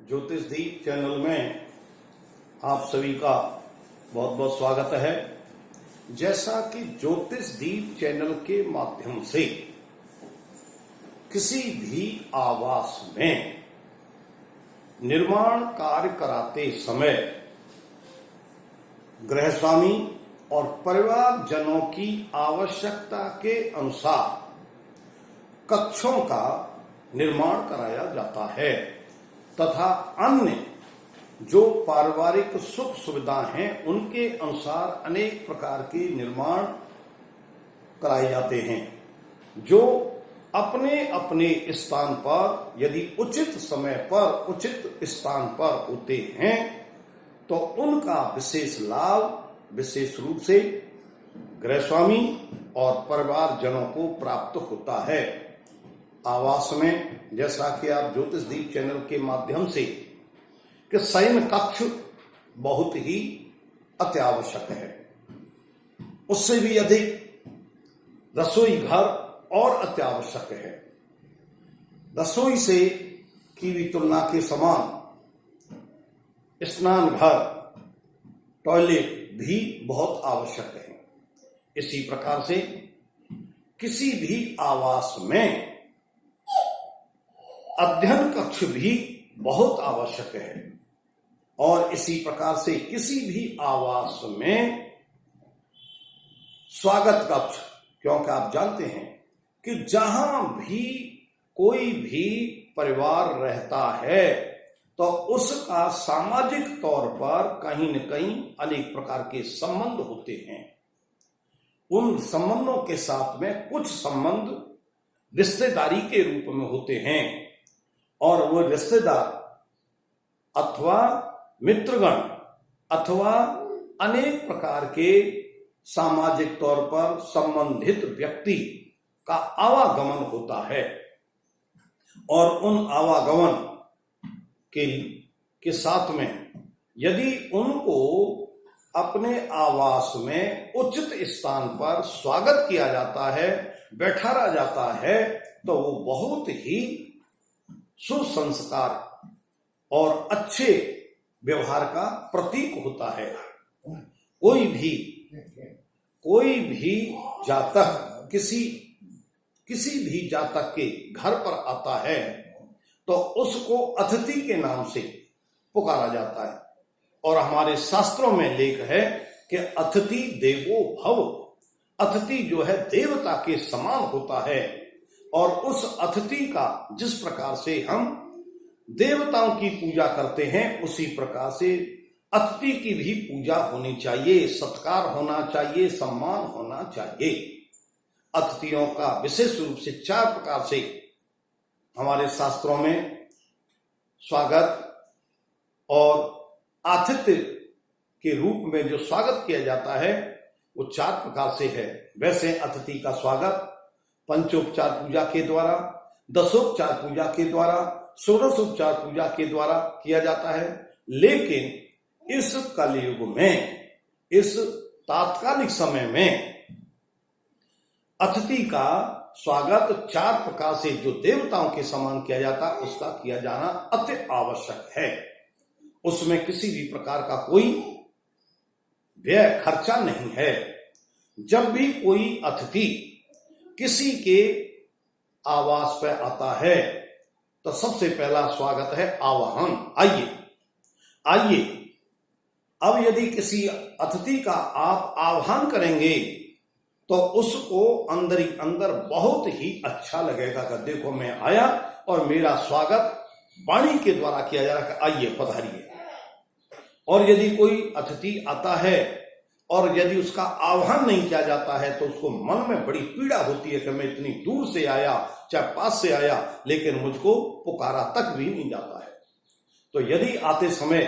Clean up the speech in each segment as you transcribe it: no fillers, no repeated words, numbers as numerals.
ज्योतिष दीप चैनल में आप सभी का बहुत बहुत स्वागत है। जैसा कि ज्योतिष दीप चैनल के माध्यम से किसी भी आवास में निर्माण कार्य कराते समय गृहस्वामी और परिवार जनों की आवश्यकता के अनुसार कक्षों का निर्माण कराया जाता है तथा अन्य जो पारिवारिक सुख सुविधा हैं उनके अनुसार अनेक प्रकार के निर्माण कराए जाते हैं, जो अपने अपने स्थान पर यदि उचित समय पर उचित स्थान पर होते हैं तो उनका विशेष लाभ विशेष रूप से गृहस्वामी और परिवार जनों को प्राप्त होता है। आवास में जैसा कि आप ज्योतिष दीप चैनल के माध्यम से कि शयन कक्ष बहुत ही अत्यावश्यक है, उससे भी अधिक रसोई घर और अत्यावश्यक है। रसोई से की भी तुलना के समान स्नान घर टॉयलेट भी बहुत आवश्यक है। इसी प्रकार से किसी भी आवास में अध्ययन कक्ष भी बहुत आवश्यक है और इसी प्रकार से किसी भी आवास में स्वागत कक्ष, क्योंकि आप जानते हैं कि जहां भी कोई भी परिवार रहता है तो उसका सामाजिक तौर पर कहीं न कहीं अनेक प्रकार के संबंध होते हैं। उन संबंधों के साथ में कुछ संबंध रिश्तेदारी के रूप में होते हैं और वो रिश्तेदार अथवा मित्रगण अथवा अनेक प्रकार के सामाजिक तौर पर संबंधित व्यक्ति का आवागमन होता है और उन आवागमन के साथ में यदि उनको अपने आवास में उचित स्थान पर स्वागत किया जाता है, बैठाया जाता है, तो वो बहुत ही सुसंस्कार और अच्छे व्यवहार का प्रतीक होता है। कोई भी जातक किसी भी जातक के घर पर आता है तो उसको अतिथि के नाम से पुकारा जाता है और हमारे शास्त्रों में लेख है कि अतिथि देवो भव। अतिथि जो है देवता के समान होता है और उस अतिथि का जिस प्रकार से हम देवताओं की पूजा करते हैं उसी प्रकार से अतिथि की भी पूजा होनी चाहिए, सत्कार होना चाहिए, सम्मान होना चाहिए। अतिथियों का विशेष रूप से 4 प्रकार से हमारे शास्त्रों में स्वागत और आतिथ्य के रूप में जो स्वागत किया जाता है वो 4 प्रकार से है। वैसे अतिथि का स्वागत पंचोपचार पूजा के द्वारा, दशोपचार पूजा के द्वारा, षोडशोपचार पूजा के द्वारा किया जाता है, लेकिन इस कलयुग में इस तात्कालिक समय में अतिथि का स्वागत 4 प्रकार से जो देवताओं के समान किया जाता है उसका किया जाना अति आवश्यक है। उसमें किसी भी प्रकार का कोई व्यय खर्चा नहीं है। जब भी कोई अतिथि किसी के आवास पर आता है तो सबसे पहला स्वागत है आवाहन, आइए। अब यदि किसी अतिथि का आप आह्वान करेंगे तो उसको अंदर ही अंदर बहुत ही अच्छा लगेगा कि देखो मैं आया और मेरा स्वागत वाणी के द्वारा किया जा रहा है, आइए पधारिए। और यदि कोई अतिथि आता है और यदि उसका आह्वान नहीं किया जाता है तो उसको मन में बड़ी पीड़ा होती है कि मैं इतनी दूर से आया, चाहे पास से आया, लेकिन मुझको पुकारा तक भी नहीं जाता है। तो यदि आते समय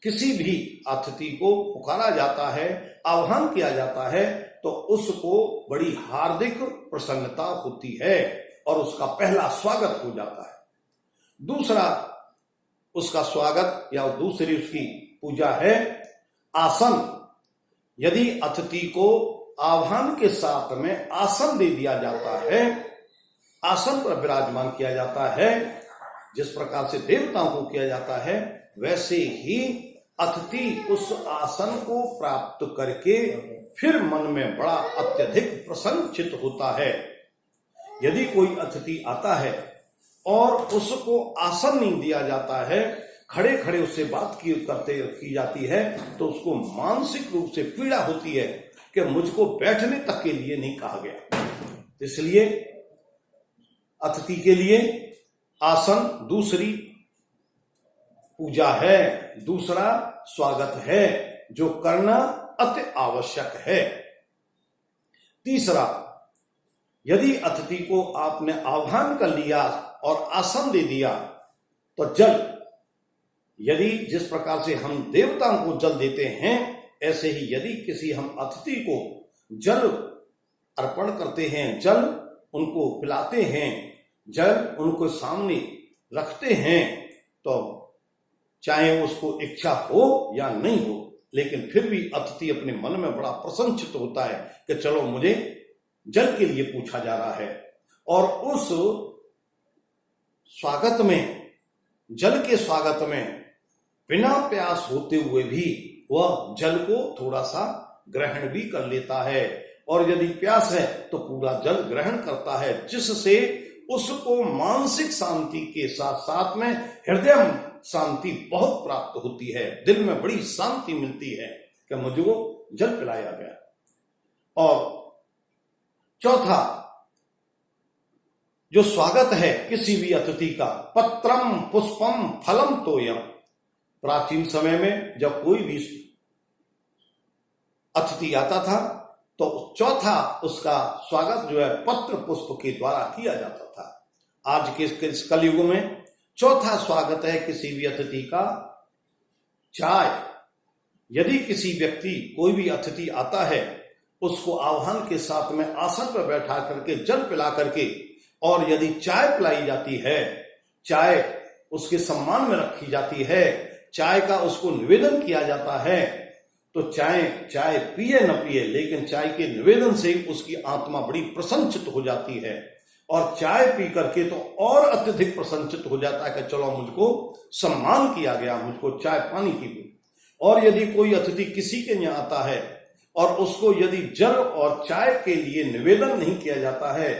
किसी भी अतिथि को पुकारा जाता है, आह्वान किया जाता है, तो उसको बड़ी हार्दिक प्रसन्नता होती है और उसका पहला स्वागत हो जाता है। दूसरा उसका स्वागत या दूसरी उसकी पूजा है आसन। यदि अतिथि को आह्वान के साथ में आसन दे दिया जाता है, आसन पर विराजमान किया जाता है, जिस प्रकार से देवताओं को किया जाता है, वैसे ही अतिथि उस आसन को प्राप्त करके फिर मन में बड़ा अत्यधिक प्रसन्नचित होता है। यदि कोई अतिथि आता है और उसको आसन नहीं दिया जाता है, खड़े खड़े उससे बात की जाती है, तो उसको मानसिक रूप से पीड़ा होती है कि मुझको बैठने तक के लिए नहीं कहा गया। इसलिए अतिथि के लिए आसन दूसरी पूजा है, दूसरा स्वागत है, जो करना अति आवश्यक है। तीसरा, यदि अतिथि को आपने आह्वान कर लिया और आसन दे दिया तो जल, यदि जिस प्रकार से हम देवताओं को जल देते हैं, ऐसे ही यदि किसी हम अतिथि को जल अर्पण करते हैं, जल उनको पिलाते हैं, जल उनको सामने रखते हैं, तो चाहे उसको इच्छा हो या नहीं हो, लेकिन फिर भी अतिथि अपने मन में बड़ा प्रसन्नचित्त होता है कि चलो मुझे जल के लिए पूछा जा रहा है। और उस स्वागत में, जल के स्वागत में बिना प्यास होते हुए भी वह जल को थोड़ा सा ग्रहण भी कर लेता है, और यदि प्यास है तो पूरा जल ग्रहण करता है, जिससे उसको मानसिक शांति के साथ साथ में हृदय शांति बहुत प्राप्त होती है। दिल में बड़ी शांति मिलती है कि मुझको जल पिलाया गया। और चौथा जो स्वागत है किसी भी अतिथि का, पत्रम पुष्पम फलम तोयम। प्राचीन समय में जब कोई भी अतिथि आता था तो चौथा उसका स्वागत जो है पत्र पुष्प के द्वारा किया जाता था। आज के इस कलयुग में चौथा स्वागत है किसी भी अतिथि का चाय। यदि किसी व्यक्ति, कोई भी अतिथि आता है, उसको आह्वान के साथ में आसन पर बैठा करके जल पिला करके, और यदि चाय पिलाई जाती है, चाय उसके सम्मान में रखी जाती है, चाय का उसको निवेदन किया जाता है, तो चाय पिए न पिए, लेकिन चाय के निवेदन से उसकी आत्मा बड़ी प्रसन्नचित हो जाती है, और चाय पी करके तो और अत्यधिक प्रसन्नचित हो जाता है कि चलो मुझको सम्मान किया गया, मुझको चाय पानी की। और यदि कोई अतिथि किसी के यहाँ आता है और उसको यदि जल और चाय के लिए निवेदन नहीं किया जाता है,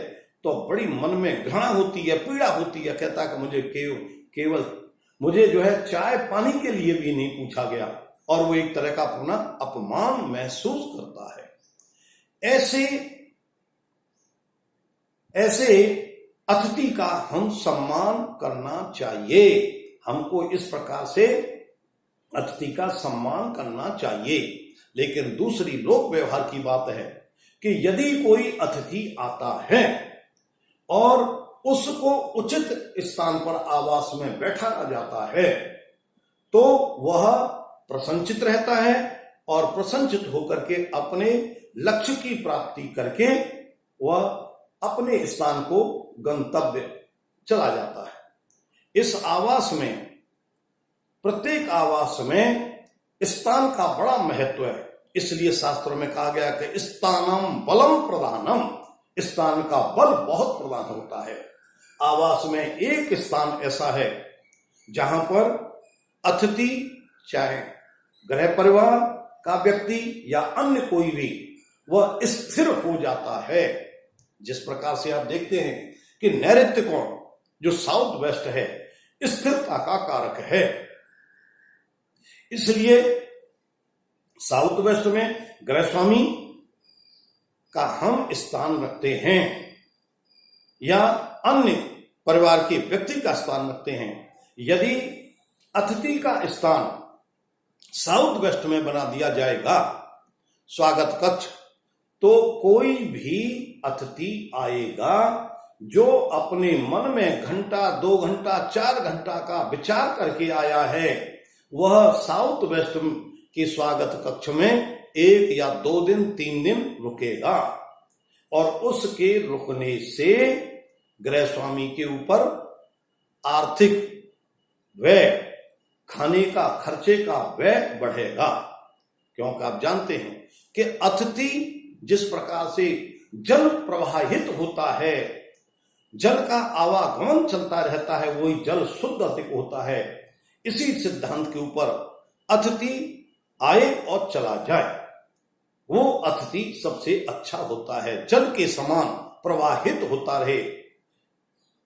तो बड़ी मन में घृणा होती है, पीड़ा होती है, कहता है कि मुझे केवल मुझे जो है चाय पानी के लिए भी नहीं पूछा गया, और वो एक तरह का अपना अपमान महसूस करता है। ऐसे अतिथि का हम सम्मान करना चाहिए। हमको इस प्रकार से अतिथि का सम्मान करना चाहिए। लेकिन दूसरी लोक व्यवहार की बात है कि यदि कोई अतिथि आता है और उसको उचित स्थान पर आवास में बैठाया जाता है, तो वह प्रसन्नचित रहता है, और प्रसन्नचित होकर के अपने लक्ष्य की प्राप्ति करके वह अपने स्थान को गंतव्य चला जाता है। इस आवास में, प्रत्येक आवास में स्थान का बड़ा महत्व है। इसलिए शास्त्रों में कहा गया कि स्थानम बलम प्रधानम, स्थान का बल बहुत प्रधान होता है। आवास में एक स्थान ऐसा है जहां पर अतिथि, चाहे गृह परिवार का व्यक्ति या अन्य कोई भी, वह स्थिर हो जाता है। जिस प्रकार से आप देखते हैं कि नैऋत्य कोण जो साउथ वेस्ट है, स्थिरता का कारक है। इसलिए साउथ वेस्ट में गृह स्वामी का हम स्थान रखते हैं, या अन्य परिवार के व्यक्ति का स्थान रखते हैं। यदि अतिथि का स्थान साउथ वेस्ट में बना दिया जाएगा स्वागत कक्ष, तो कोई भी अतिथि आएगा जो अपने मन में घंटा, 2 घंटा, 4 घंटा का विचार करके आया है, वह साउथ वेस्ट के स्वागत कक्ष में 1 या 2 दिन, 3 दिन रुकेगा, और उसके रुकने से गृह स्वामी के ऊपर आर्थिक व्यय, खाने का खर्चे का व्यय बढ़ेगा। क्योंकि आप जानते हैं कि अतिथि जिस प्रकार से जल प्रवाहित होता है, जल का आवागमन चलता रहता है, वही जल शुद्ध अधिक होता है। इसी सिद्धांत के ऊपर अतिथि आए और चला जाए, वो अतिथि सबसे अच्छा होता है। जल के समान प्रवाहित होता रहे,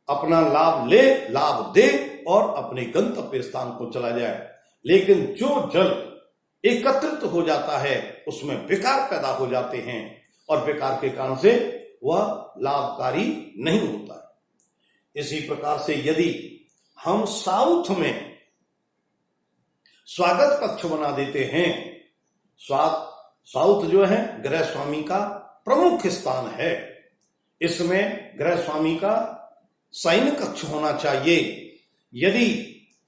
अपना लाभ ले, लाभ दे और अपने गंतव्य स्थान को चला जाए। लेकिन जो जल एकत्रित हो जाता है उसमें विकार पैदा हो जाते हैं और विकार के कारण से वह लाभकारी नहीं होता है। इसी प्रकार से यदि हम साउथ में स्वागत कक्ष बना देते हैं, साउथ जो है गृह स्वामी का प्रमुख स्थान है, इसमें गृह स्वामी का शयन कक्ष होना चाहिए। यदि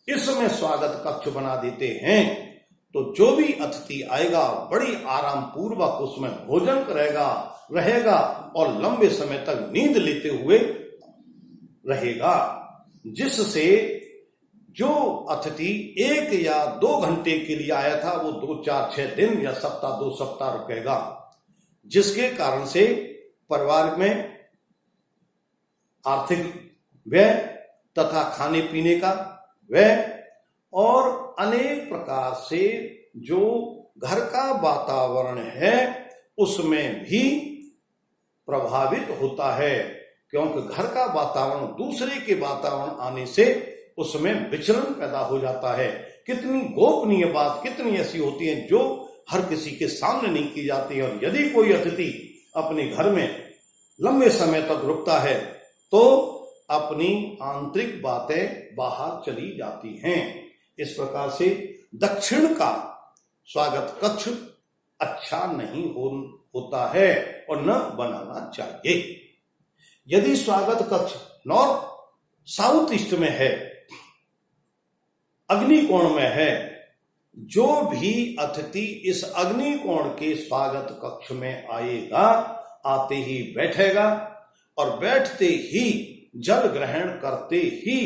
इसमें स्वागत कक्ष बना देते हैं तो जो भी अतिथि आएगा बड़ी आराम पूर्वक उसमें भोजन करेगा, रहेगा और लंबे समय तक नींद लेते हुए रहेगा, जिससे जो अतिथि 1 या 2 घंटे के लिए आया था वो 2, 4, 6 दिन या सप्ताह 2 सप्ताह रुकेगा, जिसके कारण से परिवार में आर्थिक व्यय तथा खाने पीने का व्यय और अनेक प्रकार से जो घर का वातावरण है उसमें भी प्रभावित होता है, क्योंकि घर का वातावरण दूसरे के वातावरण आने से उसमें विचलन पैदा हो जाता है। कितनी गोपनीय बात कितनी ऐसी होती है जो हर किसी के सामने नहीं की जाती है। और यदि कोई अतिथि अपने घर में लंबे समय तक रुकता है तो अपनी आंतरिक बातें बाहर चली जाती हैं। इस प्रकार से दक्षिण का स्वागत कक्ष अच्छा नहीं होता है और न बनाना चाहिए। यदि स्वागत कक्ष नॉर्थ साउथ ईस्ट में है, अग्निकोण में है, जो भी अतिथि इस अग्निकोण के स्वागत कक्ष में आएगा, आते ही बैठेगा और बैठते ही जल ग्रहण करते ही,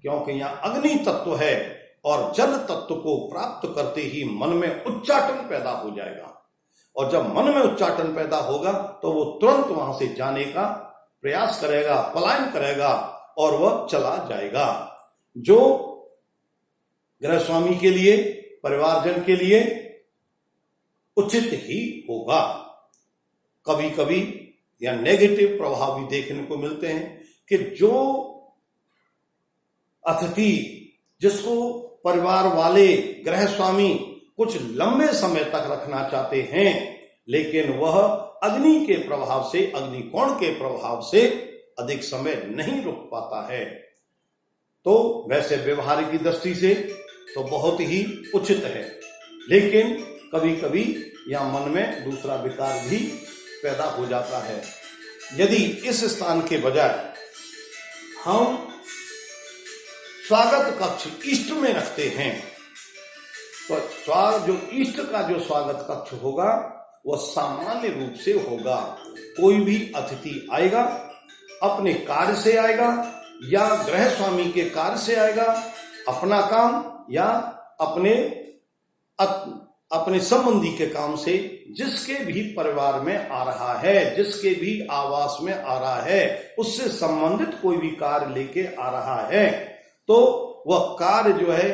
क्योंकि यहाँ अग्नि तत्व है और जल तत्व को प्राप्त करते ही मन में उच्चाटन पैदा हो जाएगा। और जब मन में उच्चाटन पैदा होगा तो वो तुरंत वहां से जाने का प्रयास करेगा, पलायन करेगा और वह चला जाएगा, जो गृह स्वामी के लिए, परिवारजन के लिए उचित ही होगा। कभी कभी या नेगेटिव प्रभाव भी देखने को मिलते हैं कि जो अतिथि जिसको परिवार वाले गृह स्वामी कुछ लंबे समय तक रखना चाहते हैं, लेकिन वह अग्नि के प्रभाव से, अग्निकोण के प्रभाव से अधिक समय नहीं रुक पाता है, तो वैसे व्यवहार की दृष्टि से तो बहुत ही उचित है। लेकिन कभी कभी या मन में दूसरा विकार भी पैदा हो जाता है। यदि इस स्थान के बजाय हम स्वागत कक्ष ईस्ट में रखते हैं तो जो ईस्ट का जो स्वागत कक्ष होगा वह सामान्य रूप से होगा। कोई भी अतिथि आएगा अपने कार्य से आएगा या गृह स्वामी के कार्य से आएगा, अपना काम या अपने संबंधी के काम से, जिसके भी परिवार में आ रहा है, जिसके भी आवास में आ रहा है, उससे संबंधित कोई भी कार्य लेके आ रहा है, तो वह कार्य जो है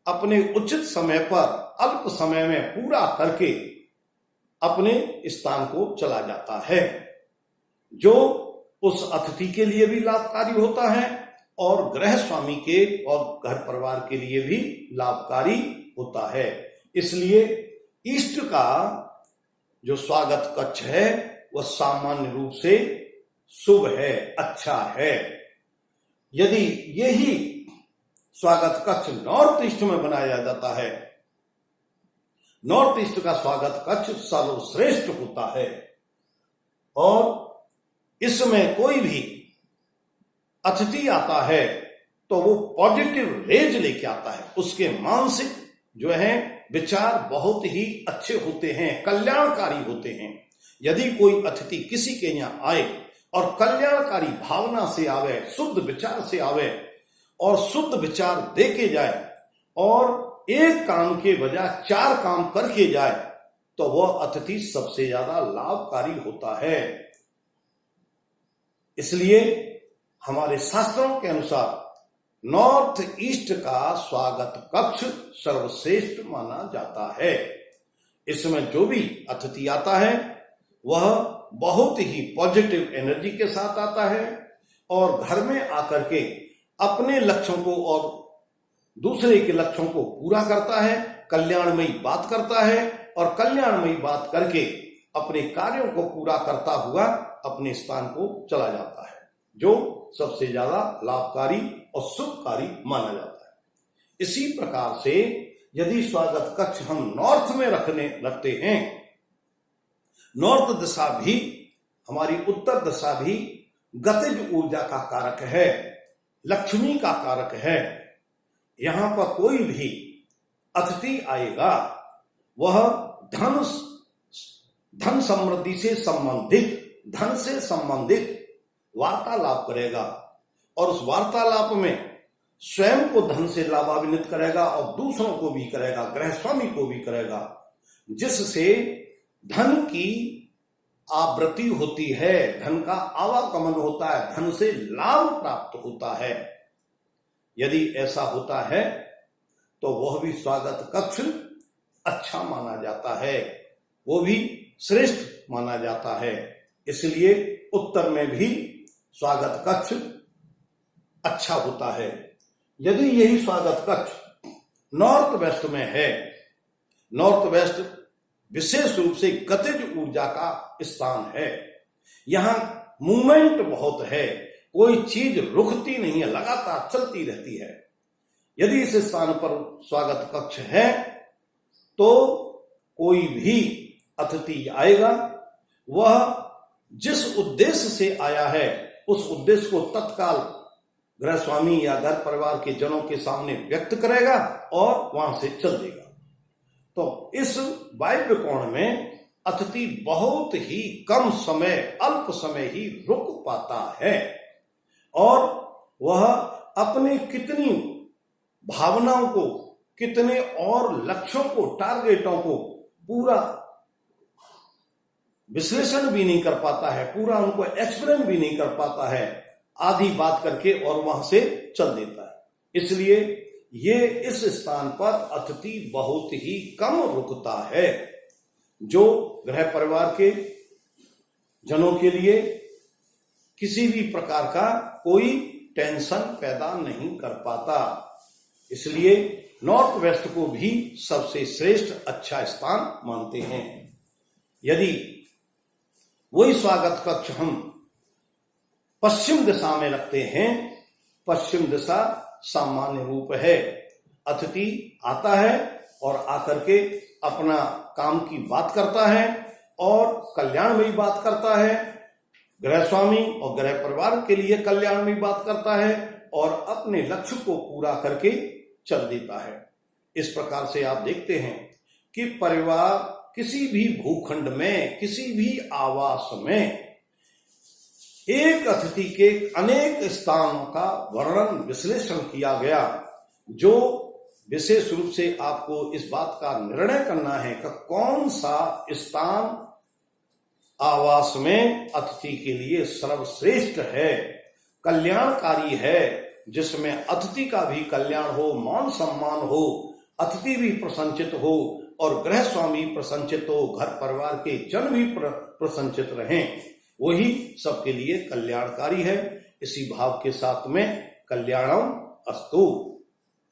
अपने उचित समय पर अल्प समय में पूरा करके अपने स्थान को चला जाता है, जो उस अतिथि के लिए भी लाभकारी होता है और गृह स्वामी के और घर परिवार के लिए भी लाभकारी होता है। इसलिए ईस्ट का जो स्वागत कक्ष है वह सामान्य रूप से शुभ है, अच्छा है। यदि यही स्वागत कक्ष नॉर्थ ईस्ट में बनाया जाता है, नॉर्थ ईस्ट का स्वागत कक्ष सर्वश्रेष्ठ होता है और इसमें कोई भी अतिथि आता है तो वो पॉजिटिव रेज लेके आता है, उसके मानसिक जो है विचार बहुत ही अच्छे होते हैं, कल्याणकारी होते हैं। यदि कोई अतिथि किसी के यहाँ आए और कल्याणकारी भावना से आवे, शुद्ध विचार से आवे और शुद्ध विचार दे के जाए और एक काम के बजाय 4 काम करके जाए, तो वह अतिथि सबसे ज्यादा लाभकारी होता है। इसलिए हमारे शास्त्रों के अनुसार नॉर्थ ईस्ट का स्वागत कक्ष सर्वश्रेष्ठ माना जाता है। इसमें जो भी अतिथि आता है वह बहुत ही पॉजिटिव एनर्जी के साथ आता है और घर में आकर के अपने लक्ष्यों को और दूसरे के लक्ष्यों को पूरा करता है, कल्याणमयी बात करता है और कल्याणमयी बात करके अपने कार्यों को पूरा करता हुआ अपने स्थान को चला जाता है, जो सबसे ज्यादा लाभकारी और शुभकारी माना जाता है। इसी प्रकार से यदि स्वागत कक्ष हम नॉर्थ में रखते हैं, नॉर्थ दिशा भी, हमारी उत्तर दिशा भी गतिज ऊर्जा का कारक है, लक्ष्मी का कारक है। यहां पर कोई भी अतिथि आएगा वह धन समृद्धि से संबंधित, धन से संबंधित वार्तालाप करेगा और उस वार्तालाप में स्वयं को धन से लाभान्वित करेगा और दूसरों को भी करेगा, गृह स्वामी को भी करेगा, जिससे धन की आवृत्ति होती है, धन का आवागमन होता है, धन से लाभ प्राप्त होता है। यदि ऐसा होता है तो वह भी स्वागत कक्ष अच्छा माना जाता है, वो भी श्रेष्ठ माना जाता है। इसलिए उत्तर में भी स्वागत कक्ष अच्छा होता है। यदि यही स्वागत कक्ष नॉर्थ वेस्ट में है, नॉर्थ वेस्ट विशेष रूप से गतिज ऊर्जा का स्थान है, यहां मूवमेंट बहुत है, कोई चीज रुकती नहीं है, लगातार चलती रहती है। यदि इस स्थान पर स्वागत कक्ष है तो कोई भी अतिथि आएगा, वह जिस उद्देश्य से आया है उस उद्देश्य को तत्काल गृह स्वामी या घर परिवार के जनों के सामने व्यक्त करेगा और वहां से चल देगा। तो इस वायव्य कोण में अतिथि बहुत ही कम समय, अल्प समय ही रुक पाता है और वह अपने कितनी भावनाओं को, कितने और लक्ष्यों को, टारगेटों को पूरा विश्लेषण भी नहीं कर पाता है, पूरा उनको एक्सप्लेन भी नहीं कर पाता है, आधी बात करके और वहां से चल देता है। इसलिए ये इस स्थान पर अतिथि बहुत ही कम रुकता है, जो गृह परिवार के जनों के लिए किसी भी प्रकार का कोई टेंशन पैदा नहीं कर पाता। इसलिए नॉर्थ वेस्ट को भी सबसे श्रेष्ठ अच्छा स्थान मानते हैं। यदि वही स्वागत कक्ष हम पश्चिम दिशा में रखते हैं, पश्चिम दिशा सामान्य रूप है, अतिथि आता है और आकर के अपना काम की बात करता है और कल्याणमयी बात करता है, गृह स्वामी और गृह परिवार के लिए कल्याणमयी बात करता है और अपने लक्ष्य को पूरा करके चल देता है। इस प्रकार से आप देखते हैं कि परिवार किसी भी भूखंड में, किसी भी आवास में एक अतिथि के अनेक स्थानों का वर्णन, विश्लेषण किया गया, जो विशेष रूप से आपको इस बात का निर्णय करना है कि कौन सा स्थान आवास में अतिथि के लिए सर्वश्रेष्ठ है, कल्याणकारी है, जिसमें अतिथि का भी कल्याण हो, मान सम्मान हो, अतिथि भी प्रसन्नचित हो और गृह स्वामी प्रसन्नचित हो, घर परिवार के जन भी प्रसन्नचित रहें, वही सबके लिए कल्याणकारी है। इसी भाव के साथ में कल्याणम अस्तु।